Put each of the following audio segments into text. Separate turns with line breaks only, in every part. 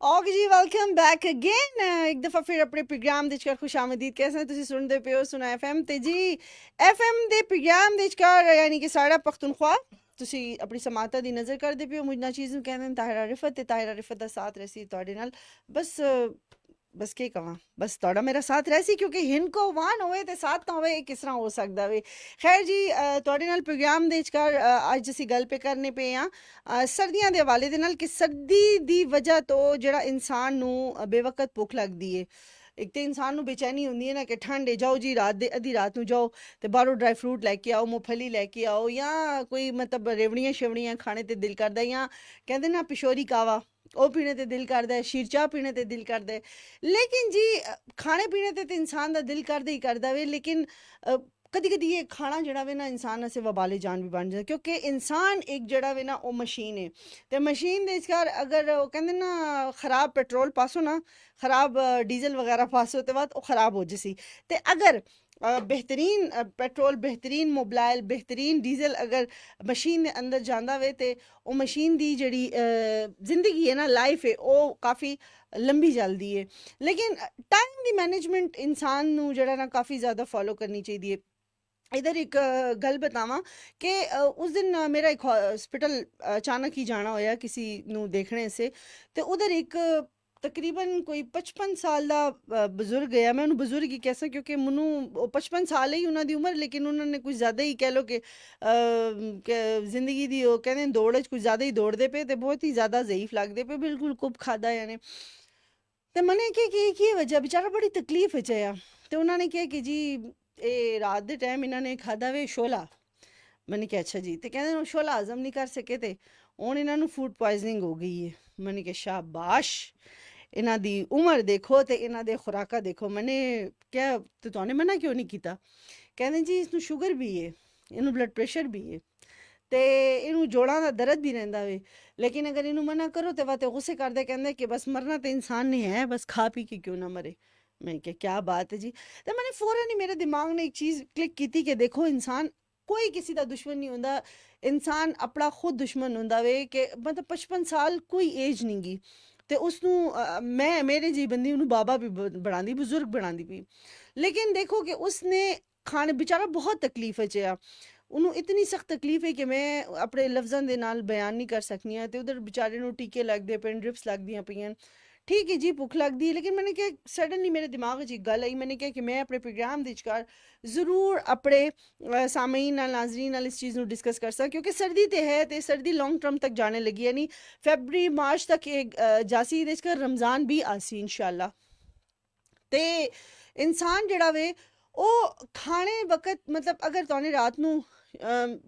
Okay ਜੀ, welcome back again. ਇੱਕ ਦਫਾ ਫਿਰ ਆਪਣੇ ਪ੍ਰੋਗਰਾਮ ਦੇ ਵਿਚਕਾਰ ਖੁਸ਼ ਆਮਦੀਦ। कैसे ਤੁਸੀਂ ਸੁਣਦੇ ਪਿਓ ਸੁਣਾ FM ਤੇ ਜੀ। FM ਦੇ ਪ੍ਰੋਗਰਾਮ ਦੇ ਵਿਚਕਾਰ ਯਾਨੀ ਕਿ ਸਾਡਾ ਪਖਤੂਨਖਵਾ ਤੁਸੀਂ ਆਪਣੀ ਸਮਾਤਾ ਦੀ ਨਜ਼ਰ ਕਰਦੇ ਪਿਓ। ਮੁਝ ਨਾ ਚੀਜ਼ ਨੂੰ ਕਹਿੰਦੇ ਨੇ ਤਾਹਿਰਾ ਰਿਫਤ ਤੇ ਤਾਹਿਰਾ ਰਿਫਤ ਦਾ ਸਾਥ ਰਹਿਸੀ ਤੁਹਾਡੇ ਨਾਲ। ਬਸ ਕੀ ਕਵਾਂ, ਬਸ ਤੁਹਾਡਾ ਮੇਰਾ ਸਾਥ ਰਹਿਸੀ ਕਿਉਂਕਿ ਹਿੰਕੋ ਵਾਨ ਹੋਵੇ ਤੇ ਸਾਥ ਨਾ ਹੋਵੇ, ਇਹ ਕਿਸ ਤਰ੍ਹਾਂ ਹੋ ਸਕਦਾ ਵੇ। ਖੈਰ ਜੀ, ਤੁਹਾਡੇ ਨਾਲ ਪ੍ਰੋਗਰਾਮ ਦੇ ਵਿਚਕਾਰ ਅੱਜ ਅਸੀਂ ਗੱਲ ਕਰਨੇ ਪਏ ਹਾਂ ਸਰਦੀਆਂ ਦੇ ਹਵਾਲੇ ਦੇ ਨਾਲ ਕਿ ਸਰਦੀ ਦੀ ਵਜ੍ਹਾ ਤੋਂ ਜਿਹੜਾ ਇਨਸਾਨ ਨੂੰ ਬੇਵਕਤ ਭੁੱਖ ਲੱਗਦੀ ਏ। ਇੱਕ ਤੇ ਇਨਸਾਨ ਨੂੰ ਬੇਚੈਨੀ ਹੁੰਦੀ ਹੈ ਨਾ ਕਿ ਠੰਡ ਹੈ, ਜਾਓ ਜੀ ਰਾਤ ਦੇ ਅੱਧੀ ਰਾਤ ਨੂੰ ਜਾਓ ਤੇ ਬਾਹਰੋਂ ਡਰਾਈ ਫਰੂਟ ਲੈ ਕੇ ਆਓ, ਮੂੰਗਫਲੀ ਲੈ ਕੇ ਆਓ, ਜਾਂ ਕੋਈ ਮਤਲਬ ਰੇਵੜੀਆਂ ਸ਼ੇਵੜੀਆਂ ਖਾਣੇ ਤੇ ਦਿਲ ਕਰਦਾ, ਜਾਂ ਕਹਿੰਦੇ ਨਾ ਪਿਸ਼ੋਰੀ ਕਾਵਾ ਉਹ ਪੀਣੇ ਤੇ ਦਿਲ ਕਰਦਾ ਹੈ, ਸ਼ੀਰ ਚਾਹ ਪੀਣੇ ਤੇ ਦਿਲ ਕਰਦਾ ਹੈ। ਲੇਕਿਨ ਜੀ ਖਾਣੇ ਪੀਣੇ ਤੇ ਇਨਸਾਨ ਦਾ ਦਿਲ ਕਰਦਾ ਹੀ ਕਰਦਾ ਵੇ, ਲੇਕਿਨ ਕਦੀ ਕਦੀ ਇਹ ਖਾਣਾ ਜਿਹੜਾ ਵੇ ਨਾ ਇਨਸਾਨ ਅਸੀਂ ਵਬਾਲੇ ਜਾਨ ਵੀ ਬਣ ਜਾਂਦਾ, ਕਿਉਂਕਿ ਇਨਸਾਨ ਇੱਕ ਜਿਹੜਾ ਵੇ ਨਾ ਉਹ ਮਸ਼ੀਨ ਹੈ। ਤੇ ਮਸ਼ੀਨ ਦੇ ਵਿਚਕਾਰ ਅਗਰ ਉਹ ਕਹਿੰਦੇ ਨਾ ਖਰਾਬ ਪੈਟਰੋਲ ਪਾਸੋ ਨਾ, ਖਰਾਬ ਡੀਜ਼ਲ ਵਗੈਰਾ ਪਾਸੋ ਤੇ ਬਾਅਦ ਉਹ ਖਰਾਬ ਹੋ ਜਸੀ। ਤੇ ਅਗਰ बेहतरीन पेट्रोल, बेहतरीन मोबाइल, बेहतरीन डीजल अगर मशीन के अंदर जाता वे तो वो मशीन की जी जिंदगी है ना, लाइफ है, वो काफ़ी लंबी चलती है। लेकिन टाइम की मैनेजमेंट इंसान नू जड़ा ना काफ़ी ज़्यादा फॉलो करनी चाहिए। इधर एक गल बतावा कि उस दिन मेरा एक हॉस्पिटल अचानक ही जाना होया किसी नू देखने से, तो उधर एक तकरीबन कोई 55 साल का बजुर्ग गया। मैं उन्होंने बजुर्ग ही कैसा क्योंकि मनु 55 साल ही उन्होंने उम्र, लेकिन उन्होंने कुछ ज़्यादा ही कह लो कि जिंदगी दी वो कहते हैं दौड़ कुछ ज़्यादा ही दौड़ते पे तो बहुत ही ज़्यादा ज़ईफ लगते पे, बिल्कुल कुब खादा यानी। तो मैंने क्या की वजह, बेचारा बड़ी तकलीफ है आया। तो उन्होंने कहा कि जी ये रात के टाइम इन्होंने खादा वे शोला। मैंने कहा अच्छा जी। तो कहते शोला हजम नहीं कर सके थे हूँ इन्हों फूड पॉइजनिंग हो गई है। मैंने कहा शाबाश, इन्हों की उम्र देखो तो इन्हों के खुराका देखो। मैंने क्या तो तुमने मना क्यों नहीं किया? कहते जी इसनों शुगर भी है, इनू ब्लड प्रेशर भी है, तो इनू जोड़ों का दर्द भी रहिंदा वे, लेकिन अगर इनू मना करो तो वह तो गुस्से करते कहते कि बस मरना तो इंसान ने है, बस खा पी के क्यों ना मरे। मैंने कहा क्या बात है जी। तो मैंने फौरन ही मेरे दिमाग ने एक चीज़ क्लिक की थी कि देखो इंसान कोई किसी का दुश्मन नहीं होंदा, इंसान अपना खुद दुश्मन होंदा वे। कि मतलब 55 साल कोई एज नहीं गी तो उसनू मैं मेरे जी बंदी उन्होंने बाबा भी बनाती, बुजुर्ग बनाती पी। लेकिन देखो कि उसने खाने बेचारा बहुत तकलीफ है, उन्होंने इतनी सख्त तकलीफ है कि मैं अपने लफ्ज़ों के नाल बयान नहीं कर सकनी है। तो उधर बेचारे नू टीके लगते पे, ड्रिप्स लगदियाँ पईयां। ठीक है जी, भुख लगती है, लेकिन मैंने क्या सडनली मेरे दिमाग च एक गल आई। मैंने कहा कि मैं अपने प्रोग्राम के विचकार जरूर अपने सामीन नाल, नाज़रीन नाल इस चीज़ को डिस्कस कर सक, क्योंकि सर्दी तो है तो सर्दी लॉन्ग टर्म तक जाने लगी, यानी फैबररी मार्च तक जासी रमज़ान भी आसी इंशाल्लाह। ते इंसान जड़ा वे ਉਹ ਖਾਣੇ ਵਕਤ मतलब अगर तुमने रात ਨੂੰ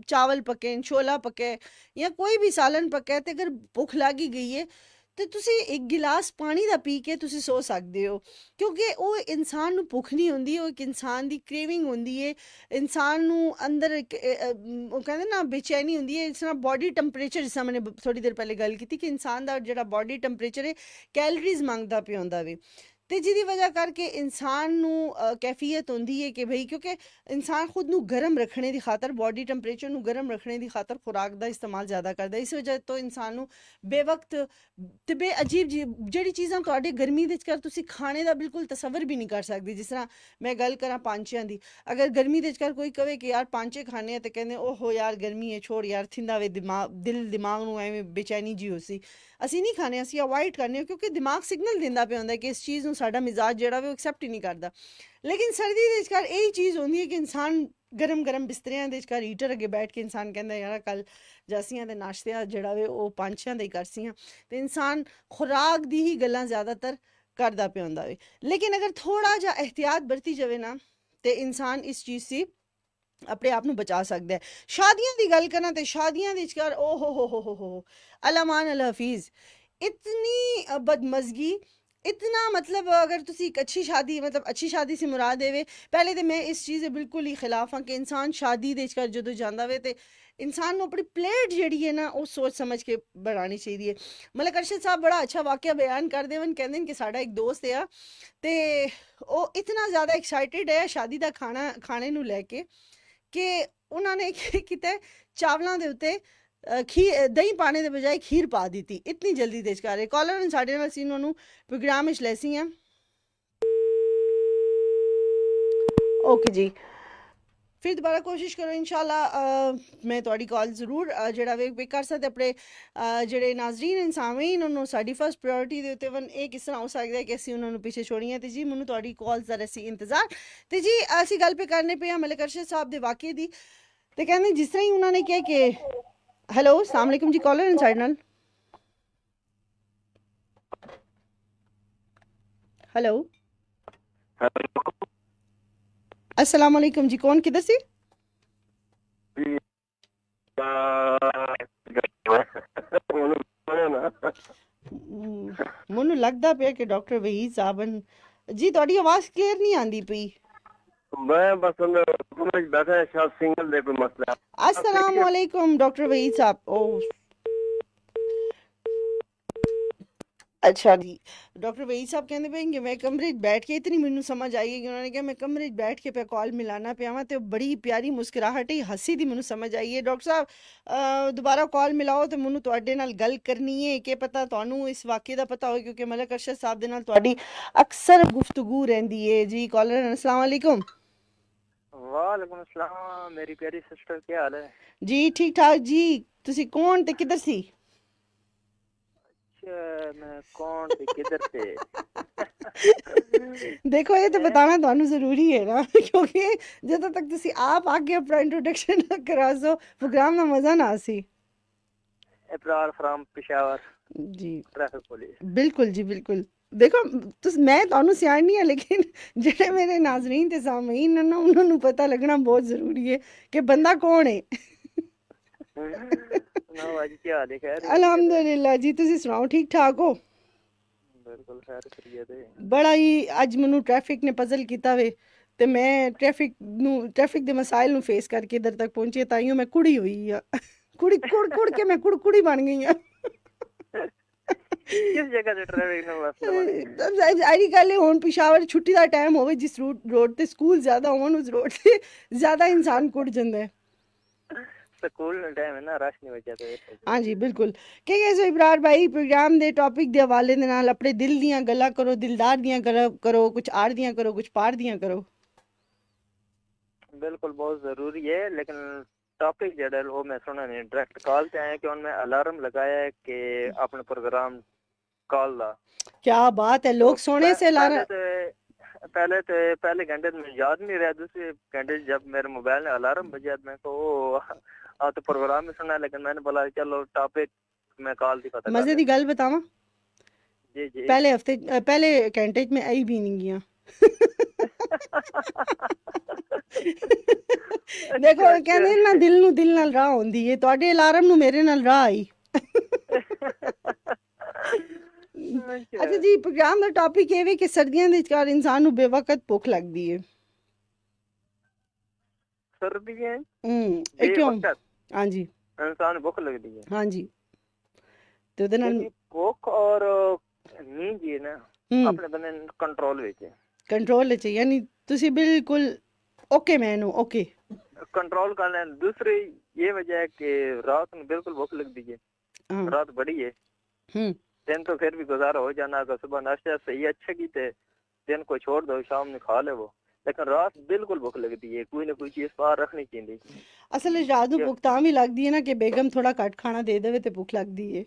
चावल पके, छोला पके या कोई भी सालन पका तो अगर भुख लग ही गई है तो तुसी एक गिलास पानी का पी के तुसी सो सकते हो, क्योंकि वो इंसान नू भुख नहीं होंदी, वो एक इंसान की क्रेविंग होंदी है। इंसान नू अंदर वो कहते ना बेचैनी होंदी है। इस तरह बॉडी टैंपरेचर, जिस मैंने थोड़ी देर पहले गल की थी कि इंसान का जो बॉडी टैंपरेचर है कैलरीज मंगता पे होंदा वे, तो जिदी वजह करके इंसान नू कैफियत होंदी है कि भाई क्योंकि इंसान खुद नू गर्म रखने की खातर, बॉडी टैंपरेचर नू गर्म रखने की खातर खुराक का इस्तेमाल ज़्यादा करता है। इस वजह तो इंसान नू बेवक्त ते बे अजीब जी जिहड़ी चीज़ां तुहाडे गर्मी दे विचकार तुसी खाने का बिल्कुल तसव्वुर भी नहीं कर सकते। जिस तरह मैं गल करा पांचियां दी, अगर गर्मी दे विचकार कोई कहे कि यार पांचे खाने तो कहते ओहो यार गर्मी है छोड़ यार, थिंदा वे दिमाग दिल दिमाग नू एवें बेचैनी जी होसी। ਅਸੀਂ नहीं खाने, ਅਸੀਂ अवॉइड करने, क्योंकि दिमाग सिग्नल दिंदा पे होंदा कि इस चीज़ ਨੂੰ ਸਾਡਾ ਮਿਜ਼ਾਜ ਜਿਹੜਾ ਵੇ ਉਹ ਐਕਸੈप्ट ਹੀ ਨਹੀਂ ਕਰਦਾ। लेकिन सर्दी ਦੇ ਵਿਚਕਾਰ ਇਹੀ चीज़ होंदी है कि इंसान गरम गरम बिस्तरियां ਦੇ ਵਿਚਕਾਰ ਹੀਟਰ ਅੱਗੇ बैठ के इंसान कहता यार कल जासियां ਦੇ नाश्ते ਜਿਹੜਾ ਵੇ ਉਹ ਪੰਛੀਆਂ ਦੇ ਹੀ ਕਰਸੀਆਂ। ਤੇ इंसान खुराक ਦੀ ਹੀ ਗੱਲਾਂ ਜ਼ਿਆਦਾਤਰ ਕਰਦਾ ਪਿਆ ਹੁੰਦਾ ਵੇ। लेकिन अगर थोड़ा ਜਿਹਾ एहतियात बरती जावे ना तो इंसान इस चीज़ से अपने आप ਨੂੰ बचा सकता है। शादियां की गल करा तो शादियां ਦੇ ਵਿਚਕਾਰ ओ हो अलामान अल हफीज़ इतनी बदमज़गी, इतना मतलब अगर तुसी एक अच्छी शादी, मतलब अच्छी शादी से मुराद देवे, पहले तो मैं इस चीज़ बिल्कुल ही खिलाफ हाँ कि इंसान शादी दे विचकार जदों जांदा वे ते इंसान नू अपनी प्लेट जिहड़ी है ना वो सोच समझ के बनानी चाहिए। मलिक अरशद साहब बड़ा अच्छा वाकया बयान करते हैं, कहते हैं कि साडा एक दोस्त है ते वो इतना ज़्यादा एक्साइटेड है शादी का खाने नू लैके कि उन्होंने की किया चावलों के उत्ते खीर दही पाने के बजाय खीर पा दी थी, इतनी जल्दी तेज कर रहे कॉलर साढ़े नाल सी उन्होंने प्रोग्राम विच लैसी हैं। ओके जी, फिर दोबारा कोशिश करो इंशाल्लाह। मैं थोड़ी कॉल जरूर जेड़ा वे कर सकते अपने जेड़े नाजरीन इंसामीन उन्होंने साड़ी फर्स्ट प्रायोरिटी दे उत्ते वन ये किस तरह हो सकता है कि ਅਸੀਂ ਉਹਨਾਂ ਨੂੰ ਪਿੱਛੇ ਛੋੜੀਏ। ਤੇ ਜੀ ਮੈਨੂੰ ਤੁਹਾਡੀ ਕਾਲਸ ਦਾ ਅਸੀਂ ਇੰਤਜ਼ਾਰ। ਤੇ ਜੀ ਅਸੀਂ ਗੱਲ पे करने पे मलिक अरशद साहब ਦੇ ਵਾਕਿਏ ਦੀ। ਤੇ ਕਹਿੰਦੇ ਜਿਸ ਤਰ੍ਹਾਂ ਹੀ ਉਹਨਾਂ ਨੇ ਕਿਹਾ ਕਿ ਹੈਲੋ अस्सलाम वालेकुम जी, कॉलर इनसाइड नाल हेलो अस्सलाम वालेकुम जी, कौन किधर सी? ਮੈਨੂੰ ਲੱਗਦਾ ਪਿਆ ਕਿ ਡਾਕਟਰ ਵਹੀਦ ਸਾਹਿਬ ਜੀ ਤੁਹਾਡੀ ਆਵਾਜ਼ ਕਲੀਅਰ ਨਹੀਂ ਆਂਦੀ ਪਈ।
मैं बस बैठा है शायद सिंगल दे कोई मसला।
अस्सलाम वालेकुम डॉक्टर वहीद साहब। ओ अच्छा जी, डॉक्टर वहीद साहब कहते पे कि मैं कमरे बैठ के इतनी मैनू समझ आई है कि उन्होंने कहा मैं कमरे बैठ के पे कॉल मिलाना पे आवा तो बड़ी प्यारी मुस्कुराहट ही हंसी दी मैनू समझ आई है। डॉक्टर साहब दोबारा कॉल मिलाओ तो मैनू तुहाडे नाल गल करनी है कि पता तुहानू इस वाक़े दा पता हो, क्योंकि मलिक अरशद साहब दे नाल तुहाडी अक्सर गुफ्तगू रहंदी है। जी कॉलर अस्सलाम वालेकुम।
वालेकुम अस्सलाम मेरी प्यारी सिस्टर, क्या हाल है?
जी ठीक ठाक जी, तुसी कौन ते किधर सी?
मैं कौन थे किधर से?
देखो ये तो बताना ਤੁਹਾਨੂੰ ਜ਼ਰੂਰੀ ਹੈ ਨਾ ਕਿਉਂਕਿ ਜਦੋਂ ਤੱਕ ਤੁਸੀਂ ਆਪ ਆਗੇ ਆਪਣਾ ਇੰਟਰੋਡਕਸ਼ਨ ਨਾ ਕਰਾ ਸੋ ਪ੍ਰੋਗਰਾਮ ਦਾ ਮਜ਼ਾ ਨਾ ਸੀ।
Ibrar from Peshawar
ji
traffic police.
बिल्कुल जी बिल्कुल। देखो मैं ਤੁਹਾਨੂੰ ਸਿਆਣੀ ਹਾਂ ਲੇਕਿन ਜਿਹੜੇ ਮੇਰੇ ਨਾਜ਼ਰੀਨ ਤੇ ਸਾਮਈਨ ਨੇ ਨਾ ਉਹਨਾਂ ਨੂੰ ਪਤਾ ਲੱਗਣਾ ਬਹੁਤ ਜ਼ਰੂਰੀ ਹੈ ਕਿ ਬੰਦਾ ਕੌਣ ਹੈ।
ना आज क्या हाल है? खैर
ਅਲਹਮਦੁਲਿਲਾ ਜੀ, ਤੁਸੀਂ ਸੁਣਾਓ ਠੀਕ ਠਾਕ ਹੋ?
बिल्कुल खैर खैरियत है।
ਬੜਾ ਹੀ ਅੱਜ ਮੈਨੂੰ ਟ੍ਰੈਫਿਕ ਨੇ ਪਜ਼ਲ ਕੀਤਾ ਵੇ ਤੇ ਮੈਂ ਟ੍ਰੈਫਿਕ ਦੇ ਮਸਾਇਲ ਨੂੰ ਫੇਸ ਕਰਕੇ ਇਧਰ ਤੱਕ ਪਹੁੰਚੀ, ਤਾਈਓ ਮੈਂ ਕੁੜੀ ਹੋਈ ਆ। ਕੁੜੀ ਕੁੜ ਕੇ ਮੈਂ ਕੁੜੀ ਬਣ ਗਈ ਆ।
किस जगह से ट्रैफिक में मसला
ਸਾਰੀ ਗੱਲ ਇਹ ਹੁਣ ਪਿਸ਼ਾਵਰ ਛੁੱਟੀ ਦਾ ਟਾਈਮ ਹੋਵੇ, ਜਿਸ ਰੋਡ ਤੇ ਸਕੂਲ ਜ਼ਿਆਦਾ ਹੋਣ ਉਸ ਰੋਡ ਤੇ ਜ਼ਿਆਦਾ ਇਨਸਾਨ ਕੁੜ ਜਾਂਦਾ ਹੈ।
स्कूल टाइम है ना, रश नहीं बचा तो
हाँ जी बिल्कुल। कि सो इबरार भाई प्रोग्राम दे टॉपिक दे हवाले दे नाल अपने दिल दियां गल्लां करो, दिलदार दियां गल्लां करो, कुछ आड़ दियां करो, कुछ पार दियां करो।
बिल्कुल बहुत जरूरी है, लेकिन टॉपिक जड़ा वो मैं सुना नहीं, डायरेक्ट कॉल पे आया कि उनमें अलार्म लगाया है कि अपने प्रोग्राम कॉल दा।
क्या बात है, लोग सोने से अलार्म
पहले घंटे में याद नहीं रहा, दूसरे घंटे जब मेरे मोबाइल में अलार्म बजा मैं को तो प्रोग्राम में सुना, लेकिन मैंने बोला चलो टॉपिक में कॉल दी पता
मजे दी गल बतावा।
जी जी
पहले घंटे में आई भी नहीं गया। देखो कहंदे ना दिल नु दिल नाल राह होंदी है, ਤੁਹਾਡੇ ਅਲਾਰਮ ਨੂੰ ਮੇਰੇ ਨਾਲ ਰਾਹ ਆਈ। अच्छा जी, प्रोग्राम ਦਾ ਟੌਪਿਕ ਇਹ ਵੇ ਕਿ ਸਰਦੀਆਂ ਦੇ ਵਿਚਕਾਰ ਇਨਸਾਨ ਨੂੰ ਬੇਵਕਤ ਭੁੱਖ ਲੱਗਦੀ ਹੈ।
सर्दियां
ਇਹ ਕਿਉਂ? हाँ जी
इंसान भूख लगती है।
हाँ जी, ਤੇ ਉਹਦੇ ਨਾਲ
भूख और नींद ये ना अपने बंदे कंट्रोल ਵਿੱਚ
ਕੰਟਰੋਲ ਵਿੱਚ, ਯਾਨੀ ਤੁਸੀਂ ਬਿਲकुल ओके मैन हो। ओके
कंट्रोल कर लें। दूसरी ये वजह है कि रात में बिल्कुल भूख लगती है। रात बड़ी है, दिन तो फिर भी गुजारा हो जाना, अगर सुबह नाश्ता सही अच्छा की थे दिन को छोड़ दो, शाम में खा ले वो, लेकिन रात बिल्कुल भूख लगती है, कोई ना कोई चीज पार रखनी चाहिए।
असल में रात ਨੂੰ ਭੁੱਖ ਤਾਂ ਵੀ ਲੱਗਦੀ ਹੈ ਨਾ ਕਿ ਬੇਗਮ ਥੋੜਾ ਘੱਟ ਖਾਣਾ ਦੇ ਦੇਵੇ ਤੇ ਭੁੱਖ ਲੱਗਦੀ ਹੈ।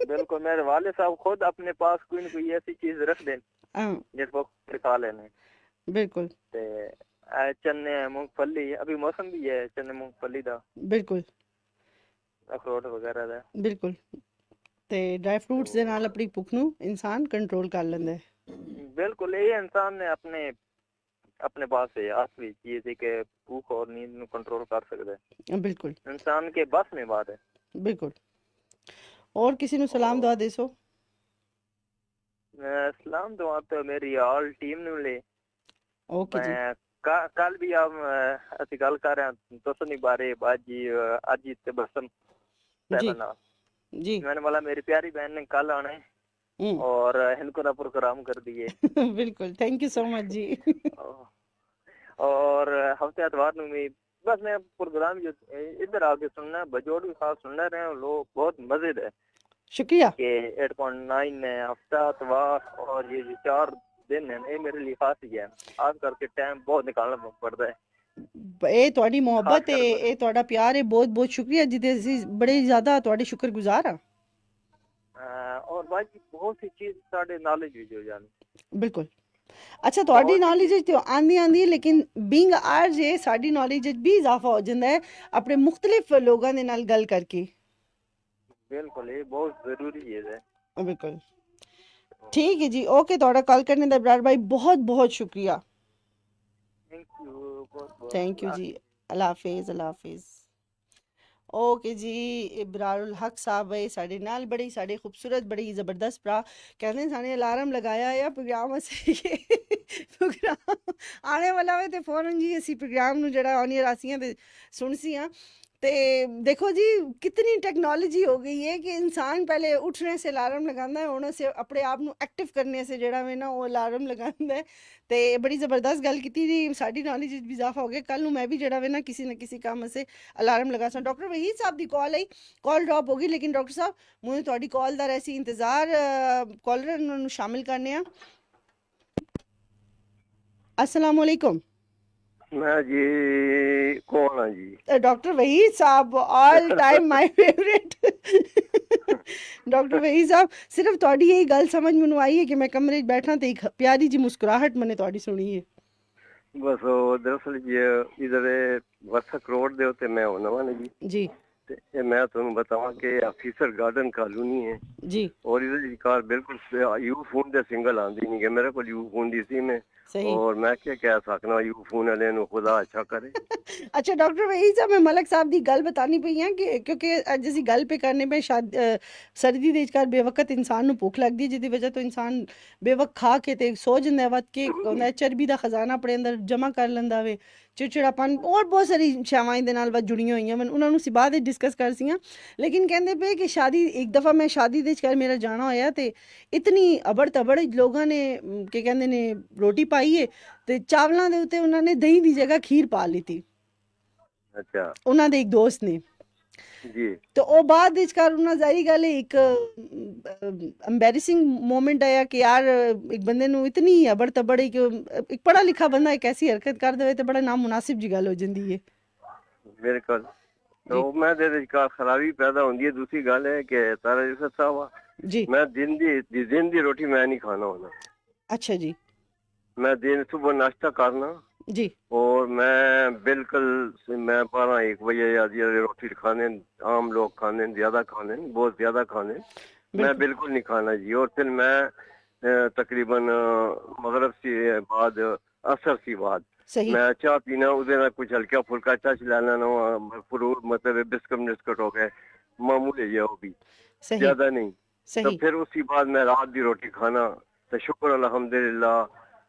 बिल्कुल मेरे वाले साहब खुद अपने पास कोई ना कोई ऐसी चीज रख दें जिसको खा लेने।
बिल्कुल
चने मूंगफली, अभी मौसम भी है चने मूंगफली दा,
बिल्कुल
अखरोट वगैरह दा,
बिल्कुल। ਤੇ ਡਰਾਈ ਫਰੂਟਸ ਦੇ ਨਾਲ ਆਪਣੀ ਭੁੱਖ ਨੂੰ ਇਨਸਾਨ ਕੰਟਰੋਲ ਕਰ ਲੈਂਦਾ ਹੈ।
बिल्कुल ये इंसान ने अपने पास है असली चीज है कि भूख और नींद ਨੂੰ कंट्रोल कर सकता है।
बिल्कुल
इंसान के बस में बात है।
बिल्कुल। और किसी ਨੂੰ सलाम दुआ देसो।
सलाम दुआ तो मेरी ऑल टीम ਨੂੰ ले।
ओके जी।
कल भी हम ਅਸੀਂ ਗੱਲ ਕਰ ਰਹੇ ਹਾਂ ਤੁਸੀਂ ਬਾਰੇ ਬਾਜੀ ਅੱਜ ਤੇ बसम
जी जी
मैंने बोला मेरी प्यारी बहन ने कल आना है और इनको ना प्रोग्राम कर दिए।
बिल्कुल थैंक यू सो मच जी।
और हफ्ते एतवार ਨੂੰ भी बस मैं प्रोग्राम जो इधर आके सुनना है, बजोड़ भी खास सुनना रहे हैं लोग, बहुत मजे है।
शुक्रिया।
कि 8.9 है, हफ्ता इतवार और ये जो 4 दिन है ये मेरे लिए खास ही है, खास करके टाइम बहुत निकालना पड़ता है।
ਇਹ ਤੁਹਾਡੀ
खास
ਮੁਹੱਬਤ ਹੈ,
कर
ਇਹ ਤੁਹਾਡਾ ਪਿਆਰ ਹੈ, ਬਹੁਤ ਬਹੁਤ ਸ਼ੁਕਰੀਆ ਜਿਹਦੇ ਅਸੀਂ ਬੜੇ ਜ਼ਿਆਦਾ ਤੁਹਾਡੇ ਸ਼ੁਕਰਗੁਜ਼ਾਰ ਹਾਂ।
और बाकी बहुत सी चीज साढ़े नॉलेज भी हो जानी।
ਬਿਲਕੁਲ। ਅੱਛਾ ਤੁਹਾਡੀ
बहुत सी
ਨੌਲੇਜ
चीज
ਵਿੱਚ ਤੇ ਆਂਦੀ ਆਂਦੀ ਹੈ, ਲੇਕਿਨ ਬੀਇੰਗ ਆਰਜੇ ਸਾਡੀ ਨੌਲੇਜ ਵਿੱਚ ਵੀ ਇਜ਼ਾਫਾ ਹੋ ਜਾਂਦਾ ਹੈ ਆਪਣੇ ਮੁxtਲਿਫ ਲੋਕਾਂ ਦੇ ਨਾਲ ਗੱਲ ਕਰਕੇ।
बिल्कुल ये बहुत जरूरी है।
ਬਿਲकुल ਠੀਕ ਹੈ ਜੀ, ਓਕੇ, ਤੁਹਾਡਾ ਕਾਲ ਕਰਨ ਦਾ ਇਬਰਾਰ ਭਾਈ ਬਹੁਤ ਬਹੁਤ ਸ਼ੁਕਰੀਆ।
थैंक यू, बहुत बहुत
ਥੈਂਕ ਯੂ ਜੀ, ਅੱਲਾ ਹਾਫਿਜ਼, ਅੱਲਾ ਹਾਫਿਜ਼। ਓਕੇ ਜੀ, ਇਬਰਾਰੁਲ ਹਕ ਸਾਹਿਬ ਹੈ ਸਾਡੇ ਨਾਲ, ਬੜੀ ਸਾਡੇ ਖੂਬਸੂਰਤ, ਬੜੀ ਜ਼ਬਰਦਸਤ ਭਰਾ। ਕਹਿੰਦੇ ਸਾਨੇ ਅਲਾਰਮ ਲਗਾਇਆ ਆ ਪ੍ਰੋਗਰਾਮ ਅਸੀਂ ਪ੍ਰੋਗਰਾਮ ਆਣੇ ਵਾਲਾ ਵੇ ਤੇ ਫੌਰਨ ਜੀ ਅਸੀਂ ਪ੍ਰੋਗਰਾਮ ਨੂੰ ਜਿਹੜਾ ਔਨ ਏਅਰ ਆਸੀਆਂ ਤੇ ਸੁਣਸੀ ਆ। ਤੇ ਦੇਖੋ ਜੀ कितनी टेक्नोलॉजी हो गई है कि इंसान पहले उठने से अलार्म लगाता है, ਹੁਣ ਅਸੀਂ ਆਪਣੇ ਆਪ ਨੂੰ ਐਕਟਿਵ ਕਰਨੇ ਸੇ ਜਿਹੜਾ ਵੇ ਨਾ ਉਹ ਅਲਾਰਮ ਲਗਾਉਂਦਾ ਹੈ। ਤੇ ਬੜੀ ਜ਼ਬਰਦਸਤ ਗੱਲ ਕੀਤੀ ਜੀ, ਸਾਡੀ ਨੌਲੇਜ ਵਿੱਚ ਵੀ ਇਜ਼ਾਫਾ ਹੋ ਗਿਆ। ਕੱਲ ਨੂੰ ਮੈਂ ਵੀ ਜਿਹੜਾ ਵੇ ਨਾ ਕਿਸੇ ਨਾ ਕਿਸੇ ਕੰਮ ਸੇ ਅਲਾਰਮ ਲਗਾ ਸਾਂ। ਡਾਕਟਰ ਵਹੀਦ ਸਾਹਿਬ ਦੀ ਕਾਲ ਆਈ, ਕਾਲ ਡ੍ਰੌਪ ਹੋ ਗਈ, ਲੇਕਿਨ ਡਾਕਟਰ ਸਾਹਿਬ ਮੈਨੂੰ ਤੁਹਾਡੀ ਕਾਲ ਦਾ ਰਹਿ ਸੀ ਇੰਤਜ਼ਾਰ। ਕਾਲਰ ਨੂੰ ਸ਼ਾਮਿਲ ਕਰਨੇ ਆ। अस्सलाम वालेकुम।
मैं जी कौन हाँ जी?
डॉक्टर वहीद साहब, all time my favourite. Doctor Waheed साहब, सिर्फ ਤੁਹਾਡੀ ਇਹ ਗੱਲ ਸਮਝ ਮੈਨੂੰ ਆਈ ਹੈ ਕਿ ਮੈਂ ਕਮਰੇ 'ਚ ਬੈਠਾ ਤੇ ਇੱਕ ਪਿਆਰੀ ਜੀ ਮੁਸਕਰਾਹਟ ਮੈਨੇ ਤੁਹਾਡੀ ਸੁਣੀ ਹੈ।
बस वो दरअसल ये इधर वर्षक रोड दे उत्ते मैं होना वा जी
जी
ते मैं तुहानू बतावां कि ऑफिसर गार्डन कॉलोनी है
जी,
और इधर जी कार बिल्कुल यू फोन दे सिंगल आंदी नहीं है। मेरे को यू फोन दी सी में
सही।
और मैं क्या कह सकना यू फोन वाले नु खुदा अच्छा करे।
अच्छा डॉक्टर वहीद साहब, मैं मलक साहब ਦੀ ਗੱਲ ਬਤਾਨੀ ਪਈ ਹਾਂ ਕਿ ਕਿਉਂਕਿ ਅੱਜ ਅਸੀਂ ਗੱਲ ਪੇ ਕਰਨੇ ਪਏ ਸਰਦੀ ਦੇ ਵਿਚਕਾਰ ਬੇਵਕਤ ਇਨਸਾਨ ਨੂੰ ਭੁੱਖ ਲੱਗਦੀ, ਜਿਹਦੀ ਵਜ੍ਹਾ ਤੋਂ ਇਨਸਾਨ ਬੇਵਕਤ ਖਾ ਕੇ ਤੇ ਸੋ ਜਾਂਦਾ, ਵੱਧ ਕੇ ਉਹਨਾਂ ਚਰਬੀ ਦਾ ਖਜ਼ਾਨਾ ਆਪਣੇ ਅੰਦਰ ਜਮ੍ਹਾਂ ਕਰ ਲੈਂਦਾ ਵੇ, ਚਿੜਚਿੜਾਪਨ ਔਰ ਬਹੁਤ ਸਾਰੀ ਸ਼ਾਵਾਂ ਦੇ ਨਾਲ ਜੁੜੀਆਂ ਹੋਈਆਂ ਮੈਂ ਉਹਨਾਂ ਨੂੰ ਅਸੀਂ ਬਾਅਦ ਵਿੱਚ ਡਿਸਕਸ ਕਰ ਸੀਆਂ। ਲੇਕਿਨ ਕਹਿੰਦੇ ਪਏ ਕਿ ਸ਼ਾਦੀ, ਇੱਕ ਦਫਾ ਮੈਂ ਸ਼ਾਦੀ ਦੇ ਵਿਚਕਾਰ ਮੇਰਾ ਜਾਣਾ ਹੋਇਆ ਤੇ ਇਤਨੀ ਅਬੜ ਤਬੜ ਲੋਕਾਂ ਨੇ ਕੀ ਕਹਿੰਦੇ ਨੇ ਰੋਟੀ ਪਾਈ ਹੈ ਤੇ ਚਾਵਲਾਂ ਦੇ ਉੱਤੇ ਉਹਨਾਂ ਨੇ ਦਹੀਂ ਦੀ ਜਗ੍ਹਾ ਖੀਰ ਪਾ ਲਿੱਤੀ।
अच्छा
ਉਹਨਾਂ ਦੇ ਇੱਕ ਦੋਸਤ ਨੇ
जी
ਤੇ ਉਹ ਬਾਅਦ ਵਿੱਚ ਕਰ ਉਹਨਾਂ ਜ਼ਾਹਰੀ ਗੱਲ ਹੈ ਇੱਕ ਐਮਬੈਰਸਿੰਗ ਮੂਮੈਂਟ ਆਇਆ ਕਿ ਯਾਰ ਇੱਕ ਬੰਦੇ ਨੂੰ ਇਤਨੀ ਅਬੜ ਤਬੜ ਕਿ ਇੱਕ ਪੜਾ ਲਿਖਾ ਬੰਦਾ ਇੱਕ ਐਸੀ ਹਰਕਤ ਕਰ ਦੇਵੇ ਤੇ ਬੜਾ ਨਾਮੁਨਾਸਿਬ ਜੀ ਗੱਲ ਹੋ ਜਾਂਦੀ ਹੈ।
बिल्कुल तो मैं दे विचकार खराबी पैदा होंदी है। दूसरी गल है कि तारा यूसुफ साहब
जी
मैं दिन दी रोटी मैं नहीं खाना होना।
अच्छा जी।
मैं दिन सुबह नाश्ता करना
जी
और मैं बिल्कुल मैं 12-1 बजे रोटी खाने, आम लोग खाने ज्यादा खाने, बहुत ज्यादा खाने, मैं बिल्कुल नहीं खाना जी। और फिर मैं तकरीबन मगरब से बाद असर से बाद
सही।
मैं चाह पीना, उधर कुछ हल्का फुल्का टच ले लेना, फ्रूट मतलब बिस्कुट हो गए मामूली है वो भी
सही
ज्यादा नहीं। तो
सही
फिर उसके बाद मैं रात की रोटी खाना। तो शुक्र अल्हम्दुलिल्लाह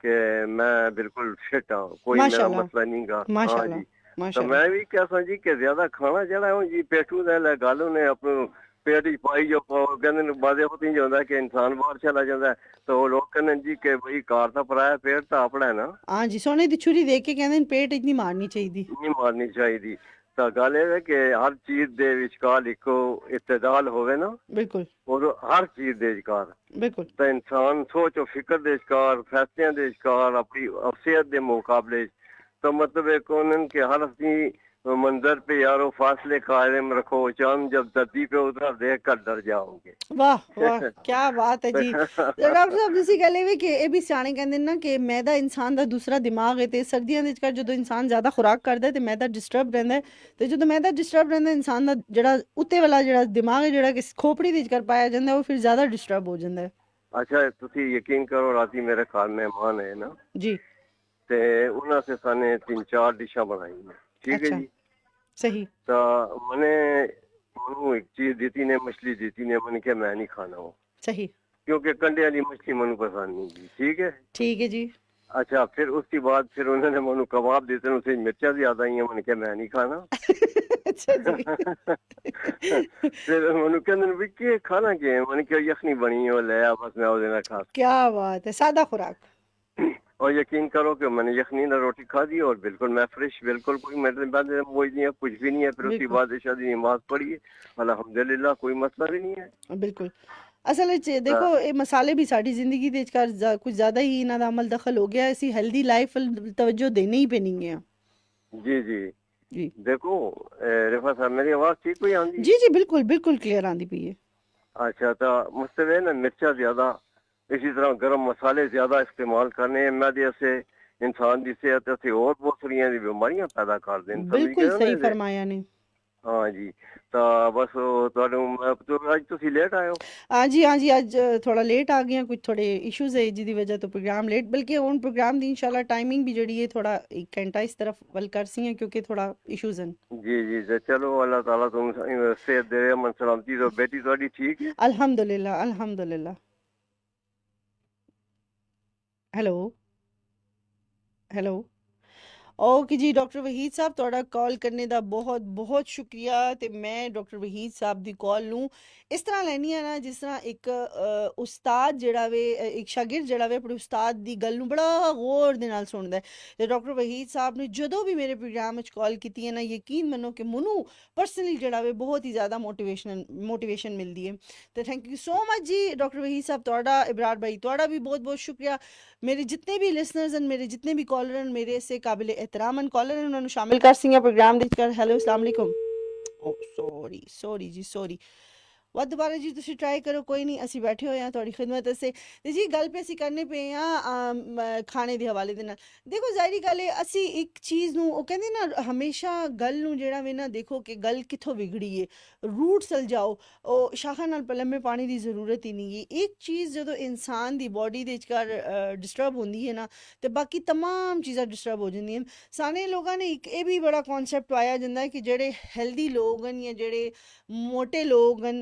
कि मैं बिल्कुल फिट हाँ, कोई मेरा
माशाल्लाह
मसला नहीं गा। हाँ
माशाल्लाह
जी तो
माशाल्लाह।
मैं भी कहता जी कि ज्यादा खाना जरा जी पेटू दे गल ने अपने पेट च पाई जो कहते बादे होती जाता कि इंसान बाहर चला जाता है तो लोग कहते जी कि भाई कार तो पराया पेट तो अपना है ना।
हाँ जी, सोने दी छुरी देख के कहते पेट इतनी मारनी चाहिए,
नहीं मारनी चाहिए। तो गल है कि हर चीज दे विचकार एक इतदाल होवे ना,
बिल्कुल
और हर चीज दे विचकार
बिल्कुल।
तो इंसान सोच और फिक्र दे विचकार, फैसलियां दे विचकार, अपनी सेहत के मुकाबले तो मतलब एक उन्होंने के हर अपनी मंजर पे यारो फासले कायम रखो, चांद जब धरती पे उतर देख कर डर जाओगे।
वाह वाह क्या बात है जी। ਡਾਕਟਰ ਸਾਹਿਬ ਤੁਸੀਂ ਕਹਿੰਦੇ ਵੀ ਕਿ ਇਹ ਵੀ ਸਿਆਣੇ ਕਹਿੰਦੇ ਨਾ ਕਿ ਮੈਦਾ ਇਨਸਾਨ ਦਾ ਦੂਸਰਾ ਦਿਮਾਗ ਹੈ ਤੇ ਸਰਦੀਆਂ ਦੇ ਵਿੱਚ ਜਦੋਂ ਇਨਸਾਨ ਜ਼ਿਆਦਾ ਖੁਰਾਕ ਕਰਦਾ ਤੇ ਮੈਦਾ ਡਿਸਟਰਬ ਰਹਿੰਦਾ ਹੈ ਤੇ ਜਦੋਂ ਮੈਦਾ ਡਿਸਟਰਬ ਰਹਿੰਦਾ ਇਨਸਾਨ ਦਾ ਜਿਹੜਾ ਉੱਤੇ ਵਾਲਾ ਜਿਹੜਾ ਦਿਮਾਗ ਹੈ ਜਿਹੜਾ ਕਿ ਖੋਪੜੀ ਦੇ ਵਿੱਚ ਪਾਇਆ ਜਾਂਦਾ ਉਹ ਫਿਰ ਜ਼ਿਆਦਾ ਡਿਸਟਰਬ ਹੋ ਜਾਂਦਾ ਹੈ।
अच्छा ਤੁਸੀਂ ਯਕੀਨ ਕਰੋ ਰਾਤੀ ਮੇਰੇ ਘਰ ਮਹਿਮਾਨ ਹੈ ਨਾ
ਜੀ
ਤੇ ਉਹਨਾਂ ਸੇ ਸਾਨੇ 3-4 ਡਿਸ਼ਾਂ ਬਣਾਈਆਂ, ठीक है जी
सही।
तो मैंने एक चीज देती ने, मछली देती ने, मैंने क्या मैं नहीं खाना वो
सही
क्योंकि कंडे वाली मछली मनु पसंद नहीं जी,
ठीक है जी।
अच्छा फिर उसके बाद फिर उन्होंने मनु कबाब देते हैं, उसे मिर्चा ज्यादा ही है, मैंने क्या मैं नहीं खाना।
अच्छा जी।
फिर मनु कहते भी के खाना के, मैंने क्या यखनी बनी है ले बस मैं वो देना खा।
क्या बात है, सादा खुराक।
और यकीन करो कि मैंने यखनीन रोटी खा दी और बिल्कुल मैं फ्रेश, बिल्कुल कोई मेरे बाद मोज नहीं है, कुछ भी नहीं है। फिर उसके बाद ईशा दी नमाज पढ़ी, अल्हम्दुलिल्लाह कोई मसला भी नहीं है।
बिल्कुल ਅਸਲ ਵਿੱਚ ਦੇਖੋ ਇਹ ਮਸਾਲੇ ਵੀ ਸਾਡੀ ਜ਼ਿੰਦਗੀ ਦੇ ਵਿੱਚ ਕੁਝ ਜ਼ਿਆਦਾ ਹੀ ਇਹਨਾਂ ਦਾ ਅਮਲ ਦਖਲ ਹੋ ਗਿਆ ਅਸੀਂ ਹੈਲਦੀ ਲਾਈਫ ਤਵੱਜੋ ਦੇਣੀ ਹੀ ਪੈਣੀ ਹੈ
जी जी
ਜੀ
देखो रिफा साहब मेरी आवाज ठीक हुई आंदी?
ਜੀ ਜੀ ਬਿਲकुल बिल्कुल क्लियर आंदी पई है।
अच्छा तो मुझसे ना मिर्चा ज्यादा, इसी तरह गर्म मसाले ज्यादा इस्तेमाल करने मैदे से इंसान की सेहत से और बहुत सारिया बीमारियां पैदा कर दें।
बिल्कुल सही फरमाया ने।
हाँ जी तो बस अज तुसी लेट आए हो?
हाँ जी आज थोड़ा लेट आ गए कुछ थोड़े इश्यूज है जिदी वजह तो प्रोग्राम लेट, बल्कि हुन प्रोग्राम दी इंशाल्लाह टाइमिंग भी जड़ी है थोड़ा 1 घंटा इस तरफ वल कर सी है क्योंकि थोड़ा इश्यूज हैं।
जी जी तो चलो अल्लाह ताला तुम सेहत दे, अमन सलामती। तो बेटी थोड़ी ठीक है?
अल्हम्दुलिल्लाह अल्हम्दुलिल्लाह। हेलो हेलो ओके जी डॉक्टर वहीद साहब ਤੁਹਾਡਾ ਕਾਲ ਕਰਨੇ ਦਾ ਬਹੁਤ ਬਹੁਤ ਸ਼ੁਕਰੀਆ ਤੇ ਮੈਂ ਡਾਕਟਰ ਵਹੀਦ ਸਾਹਿਬ ਦੀ ਕਾਲ ਨੂੰ ਇਸ ਤਰ੍ਹਾਂ ਲੈਣੀ ਆ ਨਾ ਜਿਸ ਤਰ੍ਹਾਂ ਇੱਕ ਉਸਤਾਦ ਜਿਹੜਾ ਵੇ ਇੱਕ ਸ਼ਾਗਿਰਦ ਜਿਹੜਾ ਵੇ ਆਪਣੇ ਉਸਤਾਦ ਦੀ ਗੱਲ ਨੂੰ ਬੜਾ ਗੌਰ ਦੇ ਨਾਲ ਸੁਣਦਾ ਹੈ ਤੇ ਡਾਕਟਰ ਵਹੀਦ ਸਾਹਿਬ ਨੇ ਜਦੋਂ ਵੀ ਮੇਰੇ ਪ੍ਰੋਗਰਾਮ ਵਿੱਚ ਕਾਲ ਕੀਤੀ ਹੈ ਨਾ ਯਕੀਨ ਮੰਨੋ ਕਿ ਮੈਨੂੰ ਪਰਸਨਲੀ ਜਿਹੜਾ ਵੇ ਬਹੁਤ ਹੀ ਜ਼ਿਆਦਾ ਮੋਟੀਵੇਸ਼ਨ ਮਿਲਦੀ ਹੈ ਤੇ ਥੈਂਕ ਯੂ ਸੋ ਮਚ ਜੀ ਡਾਕਟਰ ਵਹੀਦ ਸਾਹਿਬ ਤੁਹਾਡਾ ਇਬਰਾਰ ਭਾਈ ਤੁਹਾਡਾ ਵੀ ਬਹੁਤ ਬਹੁਤ ਸ਼ੁਕਰੀਆ। मेरे जितने भी लिसनर्स हैं मेरे जितने भी कॉलर हैं मेरे से काबिल एहतराम कॉलर हैं उन्होंने शामिल कर सी प्रोग्राम देख हेलो अस्सलाम वालेकुम। ओ सॉरी जी सॉरी वह दोबारा जी तुम ट्राई करो कोई नहीं असी बैठे हुए हैं थोड़ी खिदमत से ते जी गल पे असी करने पे हाँ खाने के हवाले दे नाल। देखो जाहिरी गल है असी एक चीज़ नूं वो कहंदे ना हमेशा गल नूं जेड़ा वे ना देखो कि गल कित्थों बिगड़ी है रूट सल जाओ ओ शाखा नाल लम्बे पानी की जरूरत ही नहीं है। एक चीज़ जो इंसान की बॉडी दे विचकार डिस्टर्ब होंदी है ना तो बाकी तमाम चीज़ां डिस्टर्ब हो जांदियां। सारे लोगों ने एक ये भी बड़ा कॉन्सैप्ट पाया जाता है कि जेड़े हेल्दी लोग हैं या जेड़े मोटे लोग हैं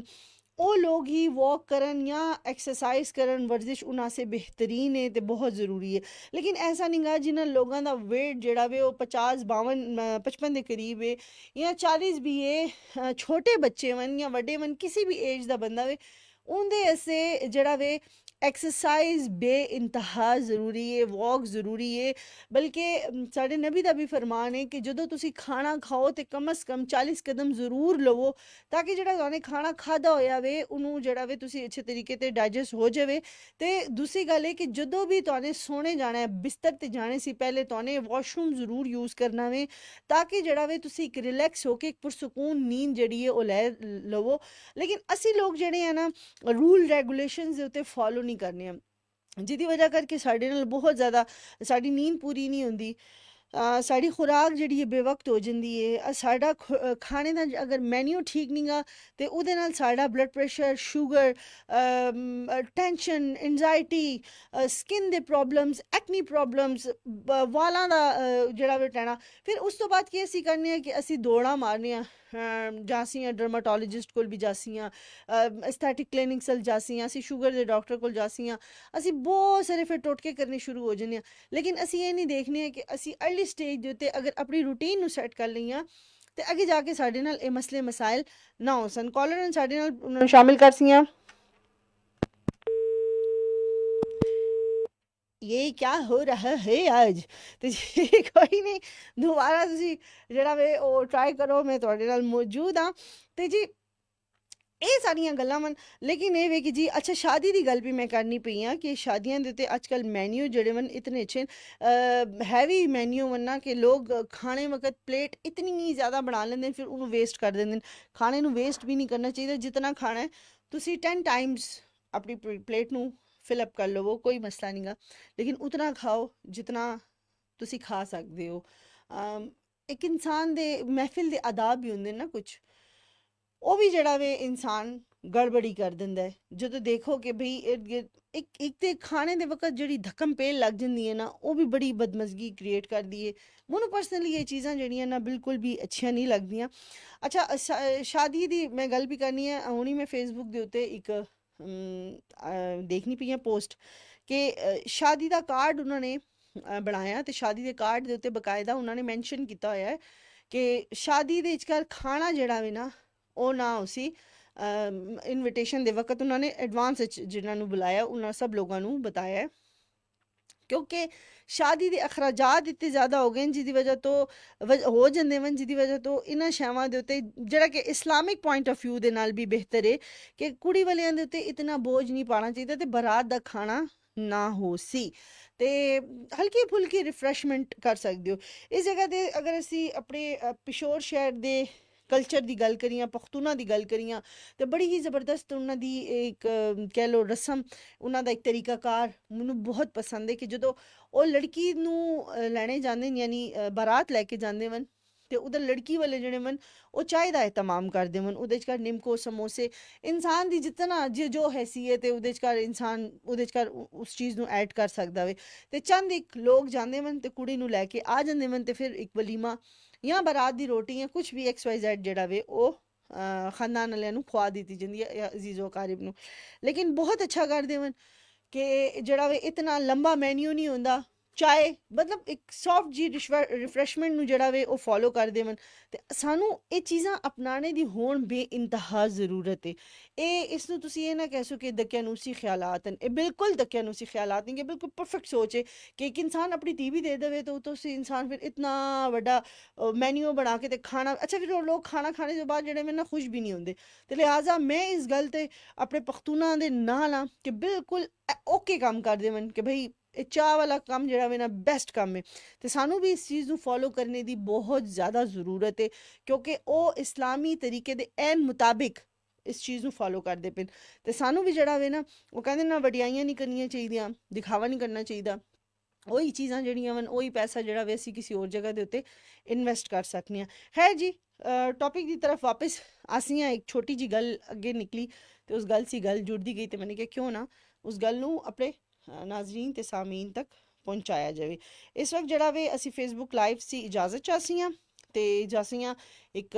ਉਹ ਲੋਕ ਹੀ वॉक करन या एक्सरसाइज करन वर्जिश उन्हां से बेहतरीन है तो बहुत ज़रूरी है। लेकिन ऐसा नहीं गा जिन्होंने लोगों का वेट जड़ा वे 50-52-55 के करीब है या 40 भी है छोटे बच्चे वन या वड्डे वन किसी भी एज का बंदा वे उनके ऐसे जड़ा वे एक्सरसाइज बे इंतहा ज़रूरी है वॉक ज़रूरी है। बल्कि साढ़े नबी का भी फरमान है कि जो तुसी खाना खाओ तो कम अज़ कम 40 कदम ज़रूर लवो ताकि जो तुमने खाना खादा होया वे उन्होंने जड़ा वे तुसी अच्छे तरीके से डाइजेस्ट हो जाए। तो दूसरी गल है कि जो भी तुमने सोने जाना है बिस्तर ते जाने से पहले तुमने वॉशरूम ज़रूर यूज़ करना वे ताकि जड़ा वे तुसी एक रिलैक्स होके एक पुरसकून नींद जड़ी है वो लै लवो। लेकिन असी लोग जड़े हैं ना रूल रेगुलेशंस दे उत्ते फॉलो नहीं करने जिदी वजह करके साढ़े नाल बहुत ज़्यादा साड़ी नींद पूरी नहीं होंदी साड़ी खुराक जी बेवक्त हो जाती है साड़ा खाने का अगर मैन्यू ठीक नहीं गा तो उहदे नाल साड़ा blood pressure sugar tension anxiety skin दे प्रॉब्लम्स एक्नी प्रॉब्लम्स वालां दा जेड़ा वे टैना फिर उस तो बाद की असी करने कि असी दौड़ा मारने जासियां डर्माटोलॉजिस्ट कोल भी जासियां एस्थेटिक क्लिनिक सल जासियां असी शुगर दे डॉक्टर कोल जासियां असी बहुत सारे फिर टोटके करने शुरू हो जाने। लेकिन असी ये नहीं देखने कि असी अर्ली स्टेज दे उत्ते अगर अपनी रूटीन नू सैट कर लईयां ते अगे जाके साडे नाल ए मसले मसाइल ना हो सन। कॉलर साडे नाल शामिल कर सियां ये क्या हो रहा है आज तो जी कोई नहीं दोबारा तुसी जेड़ा वे ओ ट्राई करो मैं तुहाडे नाल मौजूद हाँ ते जी ਇਹ ਸਾਰੀਆਂ ਗੱਲਾਂ ਵਨ। लेकिन ये वे कि जी अच्छा शादी की गल भी मैं करनी पई हाँ कि शादियां दे उत्ते अजकल मैन्यू जेड़े वन इतने अच्छे हैवी मैन्यू वन ना कि लोग खाने वक्त प्लेट इतनी ज़्यादा बना लेंदे फिर उन्होंने वेस्ट कर देंदे। खाने नू वेस्ट भी नहीं करना चाहिए जितना खाना है तुसी 10 टाइम्स अपनी प्लेट नू फिलअप कर लवो कोई मसला नहीं गा लेकिन उतना खाओ जितना तुसी खा सकते हो। एक इंसान दे महफिल दे आदाब भी होंदे ना कुछ वो भी जड़ा वे इंसान गड़बड़ी कर दिंदा है। जो तो देखो कि भाई एक ते खाने दे वक्त जड़ी धक्कम पेल लग जाती है ना वो भी बड़ी बदमजगी क्रिएट कर दी है। मैनू पर्सनली ये चीज़ां जड़ियां ना बिल्कुल भी अच्छियां नहीं लगदियां। अच्छा शादी दी मैं गल भी करनी है हुणी मैं फेसबुक दे उत्ते एक देखनी पई है पोस्ट कि शादी का कार्ड उन्होंने बनाया तो शादी के कार्ड दे उत्ते बकायदा उन्होंने मैंशन किया होया है कि शादी दे विचकार खाना जड़ा वे ना ਉਹ ਨਾ ਉसी इनविटेशन दे वक्त उन्होंने एडवांस जिन्होंने बुलाया उन्होंने सब लोगों को बताया क्योंकि शादी ਦੇ ਅਖਰਾਜਾਤ इतने ज़्यादा हो गए जिहदी वजह तो हो ਜਾਂਦੇ वन जिहदी वजह तो इन्हां शैवां ਦੇ ਉੱਤੇ ਜਿਹੜਾ ਕਿ ਇਸਲਾਮਿਕ ਪੁਆਇੰਟ ਆਫ ਵਿਊ ਦੇ ਨਾਲ ਵੀ ਬਿਹਤਰ ਹੈ ਕਿ ਕੁੜੀ ਵਾਲਿਆਂ ਦੇ ਉੱਤੇ ਇਤਨਾ ਬੋਝ ਨਹੀਂ ਪਾਉਣਾ ਚਾਹੀਦਾ ਤੇ ਬਰਾਤ ਦਾ ਖਾਣਾ ਨਾ ਹੋ ਸੀ ਤੇ ਹਲਕੀ ਫੁਲਕੀ ਰਿਫਰੈਸ਼ਮੈਂਟ ਕਰ ਸਕਦੇ ਹੋ ਇਸ ਜਗ੍ਹਾ ਤੇ ਅਗਰ ਅਸੀਂ ਆਪਣੇ ਪਿਸ਼ੌਰ ਸ਼ਹਿਰ ਦੇ ਕਲਚਰ ਦੀ ਗੱਲ ਕਰੀਏ ਪਖਤੂਨਾ ਦੀ ਗੱਲ ਕਰੀਏ ਤੇ ਬੜੀ ਹੀ ਜ਼ਬਰਦਸਤ ਉਹਨਾਂ ਦੀ ਇੱਕ ਕਹਿ ਲਓ ਰਸਮ ਉਹਨਾਂ ਦਾ ਇੱਕ ਤਰੀਕਾਕਾਰ ਮੈਨੂੰ ਬਹੁਤ ਪਸੰਦ ਹੈ ਕਿ ਜਦੋਂ ਉਹ ਲੜਕੀ ਨੂੰ ਲੈਣੇ ਜਾਂਦੇ ਨੇ ਯਾਨੀ ਬਾਰਾਤ ਲੈ ਕੇ ਜਾਂਦੇ ਹਨ ਤੇ ਉਧਰ ਲੜਕੀ ਵਾਲੇ ਜਿਹੜੇ ਹਨ ਉਹ ਚਾਹ ਦਾ ਇਤਮਾਮ ਕਰਦੇ ਹਨ ਉਹਦੇ 'ਚ ਕਰ ਨਿੰਮਕੋ ਸਮੋਸੇ ਇਨਸਾਨ ਦੀ ਜਿਤਨਾ ਜੋ ਹੈਸੀਅਤ ਹੈ ਉਹਦੇ 'ਚ ਕਰ ਇਨਸਾਨ ਉਹਦੇ 'ਚ ਕਰ ਉਸ ਚੀਜ਼ ਨੂੰ ਐਡ ਕਰ ਸਕਦਾ ਵੇ ਤੇ ਚੰਦ ਇੱਕ ਲੋਕ ਜਾਂਦੇ ਹਨ ਤੇ ਕੁੜੀ ਨੂੰ ਲੈ ਕੇ ਆ ਜਾਂਦੇ ਹਨ ਤੇ ਫਿਰ ਇੱਕ ਵਲੀਮਾ ਜਾਂ ਬਾਰਾਤ ਦੀ ਰੋਟੀ ਜਾਂ ਕੁਛ ਵੀ XYZ ਜਿਹੜਾ ਵੇ ਉਹ ਖਾਨਦਾਨ ਵਾਲਿਆਂ ਨੂੰ ਖਵਾ ਦਿੱਤੀ ਜਾਂਦੀ ਹੈ ਜਾਂ ਅਜ਼ੀਜ਼ੋ ਕਾਰਿਬ ਨੂੰ ਲੇਕਿਨ ਬਹੁਤ ਅੱਛਾ ਕਰਦੇ ਹਨ ਕਿ ਜਿਹੜਾ ਵੇ ਇਤਨਾ ਲੰਬਾ ਮੈਨਿਊ ਨਹੀਂ ਹੁੰਦਾ ਚਾਹੇ ਮਤਲਬ ਇੱਕ ਸੌਫਟ ਜੀ ਰਿਫਰੈਸ਼ਮੈਂਟ ਨੂੰ ਜਿਹੜਾ ਵੇ ਉਹ ਫੋਲੋ ਕਰਦੇ ਹਨ ਤੇ ਸਾਨੂੰ ਇਹ ਚੀਜ਼ਾਂ ਅਪਣਾਉਣੇ ਦੀ ਹੋਣ ਬੇਇੰਤਹਾ ਜ਼ਰੂਰਤ ਹੈ ਇਹ ਇਸ ਨੂੰ ਤੁਸੀਂ ਇਹ ਨਾ ਕਹਿ ਸੋ ਕਿ ਦਕਿਆਨੂਸੀ ਖਿਆਲਾਤ ਹਨ ਇਹ ਬਿਲਕੁਲ ਦਕਿਆਨੂਸੀ ਖਿਆਲਾਤ ਨਹੀਂ ਕਿ ਬਿਲਕੁਲ ਪਰਫੈਕਟ ਸੋਚ ਹੈ ਕਿ ਇੱਕ ਇਨਸਾਨ ਆਪਣੀ ਧੀ ਵੀ ਦੇ ਦੇਵੇ ਤਾਂ ਤੁਸੀਂ ਇਨਸਾਨ ਫਿਰ ਇਤਨਾ ਵੱਡਾ ਮੈਨਿਊ ਬਣਾ ਕੇ ਤੇ ਖਾਣਾ ਅੱਛਾ ਫਿਰ ਉਹ ਲੋਕ ਖਾਣਾ ਖਾਣੇ ਤੋਂ ਬਾਅਦ ਜਿਹੜੇ ਮੇਰੇ ਨਾਲ ਖੁਸ਼ ਵੀ ਨਹੀਂ ਹੁੰਦੇ ਤੇ ਲਿਹਾਜ਼ਾ ਮੈਂ ਇਸ ਗੱਲ ਤੇ ਆਪਣੇ ਪਖਤੂਨਾਂ ਦੇ ਨਾਲ ਹਾਂ ਕਿ ਬਿਲਕੁਲ ਓਕੇ ਕੰਮ ਕਰਦੇ ਹਨ ਕਿ ਭਈ ਇਹ ਚਾਹ ਵਾਲਾ ਕੰਮ ਜਿਹੜਾ ਵੇ ਨਾ ਬੈਸਟ ਕੰਮ ਹੈ ਤੇ ਸਾਨੂੰ ਵੀ ਇਸ ਚੀਜ਼ ਨੂੰ ਫੋਲੋ ਕਰਨੇ ਦੀ ਬਹੁਤ ਜ਼ਿਆਦਾ ਜ਼ਰੂਰਤ ਹੈ ਕਿਉਂਕਿ ਉਹ ਇਸਲਾਮੀ ਤਰੀਕੇ ਦੇ ਐਨ ਮੁਤਾਬਿਕ ਇਸ ਚੀਜ਼ ਨੂੰ ਫੋਲੋ ਕਰਦੇ ਪਏ ਤੇ ਸਾਨੂੰ ਵੀ ਜਿਹੜਾ ਵੇ ਨਾ ਉਹ ਕਹਿੰਦੇ ਨਾ ਵਡਿਆਈਆਂ ਨਹੀਂ ਕਰਨੀਆਂ ਚਾਹੀਦੀਆਂ ਦਿਖਾਵਾ ਨਹੀਂ ਕਰਨਾ ਚਾਹੀਦਾ ਉਹੀ ਚੀਜ਼ਾਂ ਜਿਹੜੀਆਂ ਹਨ ਉਹੀ ਪੈਸਾ ਜਿਹੜਾ ਵੇ ਅਸੀਂ ਕਿਸੇ ਹੋਰ ਜਗ੍ਹਾ ਦੇ ਉੱਤੇ ਇਨਵੈਸਟ ਕਰ ਸਕਦੇ ਹਾਂ ਖੈਰ ਜੀ ਟੌਪਿਕ ਦੀ ਤਰਫ ਵਾਪਸ ਅਸੀਂ ਇੱਕ ਛੋਟੀ ਜੀ ਗੱਲ ਅੱਗੇ ਨਿਕਲੀ ਤੇ ਉਸ ਗੱਲ ਸੀ ਗੱਲ ਜੁੜਦੀ ਗਈ ਤੇ ਮੈਨੇ ਕਿਹਾ ਕਿਉਂ ਨਾ ਉਸ ਗੱਲ ਨੂੰ ਆਪਣੇ ਨਾਜ਼ਰੀਨ ਤੇ ਸਾਮੀਨ ਤੱਕ ਪਹੁੰਚਾਇਆ ਜਾਵੇ ਇਸ ਵਕਤ ਜਿਹੜਾ ਵੇ ਅਸੀਂ ਫੇਸਬੁੱਕ ਲਾਈਵ ਸੀ ਇਜਾਜ਼ਤ ਚਾਸੀਆਂ ਤੇ ਜਾਸੀਆਂ ਇੱਕ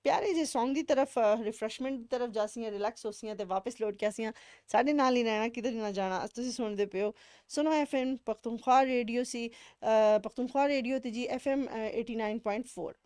ਪਿਆਰੇ ਜਿਹੇ ਸੌਂਗ ਦੀ ਤਰਫ ਰਿਫਰੈਸ਼ਮੈਂਟ ਦੀ ਤਰਫ ਜਾਸੀਆਂ ਰਿਲੈਕਸ ਹੋਸੀਆਂ ਤੇ ਵਾਪਸ ਲੌਟ ਕੇ ਆਸੀਆਂ ਸਾਡੇ ਨਾਲ ਹੀ ਰਹਿਣਾ ਕਿਧਰ ਨਾ ਜਾਣਾ ਤੁਸੀਂ ਸੁਣਦੇ ਪਿਓ ਸੁਣੋ FM ਪਖਤੂਨਖਵਾ ਰੇਡੀਓ ਸੀ ਪਖਤੂਨਖਵਾ ਰੇਡੀਓ ਤੇ ਜੀ FM 89.4